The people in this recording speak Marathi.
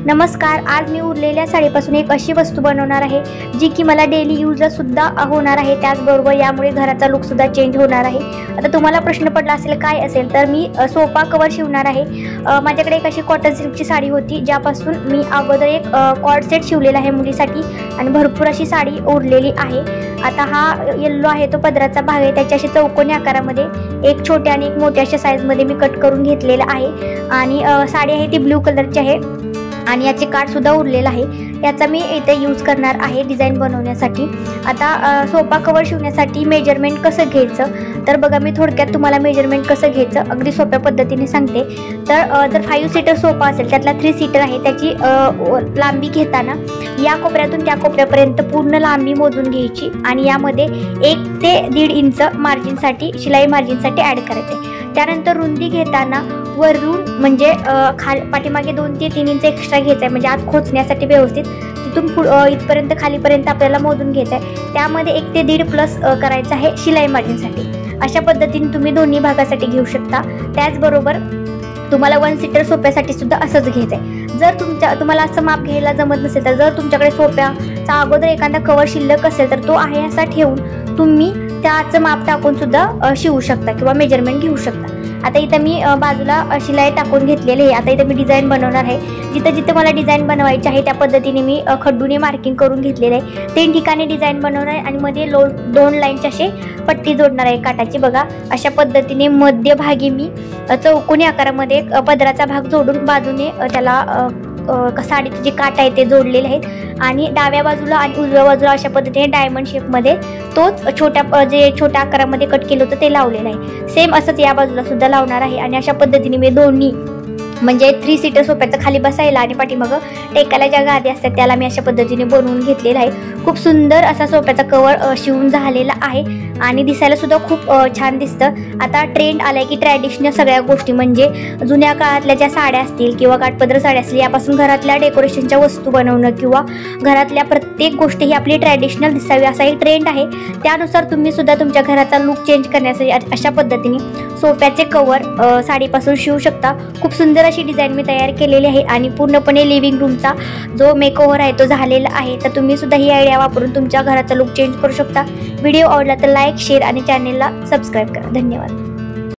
नमस्कार, आज मी उरलेल्या साडीपासून एक अशी वस्तू बनवणार आहे जी की मला डेली यूजला सुद्धा होणार आहे। त्याचबरोबर यामुळे घराचा लुक सुद्धा चेंज होणार आहे। आता तुम्हाला प्रश्न पडला असेल काय असेल, तर मी सोफा कवर शिवणार आहे। माझ्याकडे एक अशी कॉटन सिल्कची साडी होती ज्यापासून मी अगोदर एक कॉर्ड सेट शिवलेला आहे मुलीसाठी आणि भरपूर अशी साडी उरलेली आहे। आता हा येल्लो आहे तो पदराचा भाग आहे, त्याच्या अशी चौकोनी आकारामध्ये एक छोट्या आणि एक मोठ्या अशा साईजमध्ये मी कट करून घेतलेला आहे आणि साडी आहे ती ब्लू कलरची आहे आणि याचे काठ सुद्धा उरलेला आहे। याचा मी इथे यूज करणार आहे डिझाईन बनवण्यासाठी। आता सोफा कवर शिवण्यासाठी मेजरमेंट कसं घ्यायचं, तर बघा मी थोडक्यात तुम्हाला मेजरमेंट कसं घ्यायचं अगदी सोप्या पद्धतीने सांगते। तर जर 5 सीटर सोफा असेल त्यातला 3 सीटर आहे, त्याची लांबी घेताना या कोपऱ्यातून त्या कोपऱ्यापर्यंत पूर्ण लांबी मोजून घ्यायची आणि यामध्ये 1 ते 1.5 इंच मार्जिनसाठी शिलाई मार्जिनसाठी ॲड करायचे। त्यानंतर रुंदी घेताना वरून म्हणजे पाठीमागे 2 ते 3 इंच एक्स्ट्रा घ्यायचं आहे, म्हणजे आत खोचण्यासाठी व्यवस्थित तिथून इथपर्यंत खालीपर्यंत आपल्याला मोजून घ्यायचं आहे। त्यामध्ये 1 ते 1.5 प्लस करायचं आहे शिलाई मार्जिनसाठी। अशा पद्धतीने तुम्ही दोन्ही भागासाठी घेऊ शकता। त्याचबरोबर तुम्हाला 1 सीटर सोफ्यासाठी सुद्धा असंच घ्यायचं आहे। जर तुम्हाला असं माप घ्यायला जमत नसेल, तर जर तुमच्याकडे सोफ्याचा अगोदर एखादा कवर शिल्लक असेल तर तो आहे असा ठेवून तुम्ही त्याचं माप टाकून सुद्धा शिवू शकता किंवा मेजरमेंट घेऊ शकता। आता इथं मी बाजूला शिलाई टाकून घेतलेली आहे। आता इथं मी डिझाईन बनवणार आहे। जिथं जिथं मला डिझाईन बनवायची आहे त्या पद्धतीने मी खड्डूने मार्किंग करून घेतलेलं आहे। 3 ठिकाणी डिझाईन बनवणार आहे आणि मध्ये 2 लाईनचे असे पट्टी जोडणार आहे काटाची। बघा अशा पद्धतीने मध्यभागी मी चौकोनी आकारामध्ये पदराचा भाग जोडून बाजूने त्याला साडीचे जे काट आहे ते जोडलेले आहेत आणि डाव्या बाजूला आणि उजव्या बाजूला अशा पद्धतीने डायमंड शेपमध्ये तोच छोट्या आकारामध्ये कट केलं होतं ते लावलेलं आहे। सेम असंच या बाजूला सुद्धा लावणार आहे आणि अशा पद्धतीने मी दोन्ही म्हणजे 3 सीटर सोफ्याचं खाली बसायला आणि पाठीमागं टेकायला ज्या गादी असतात त्याला मी अशा पद्धतीने बनवून घेतलेला आहे। खूप सुंदर असा सोफ्याचा कवर शिवून झालेला आहे आणि दिसायला सुद्धा खूप छान दिसतं। आता ट्रेंड आलाय की ट्रॅडिशनल सगळ्या गोष्टी म्हणजे जुन्या काळातल्या ज्या साड्या असतील किंवा काठपदर साड्या असतील यापासून घरातल्या डेकोरेशनच्या वस्तू बनवणं किंवा घरातल्या प्रत्येक गोष्ट ही आपली ट्रॅडिशनल दिसावी असा एक ट्रेंड आहे। त्यानुसार तुम्ही सुद्धा तुमच्या घराचा लुक चेंज करण्यासाठी अशा पद्धतीने सोफ्याचे कवर साडीपासून शिवू शकता। खूप सुंदर अशी डिझाईन मी तयार केलेली आहे आणि पूर्णपणे लिव्हिंग रूमचा जो मेकओव्हर आहे तो झालेला आहे। तर तुम्ही सुद्धा ही आयडिया वापरून तुमच्या घराचा लुक चेंज करू शकता। व्हिडिओ आवडला तर लाईक, शेअर आणि चॅनेलला सबस्क्राईब करा। धन्यवाद।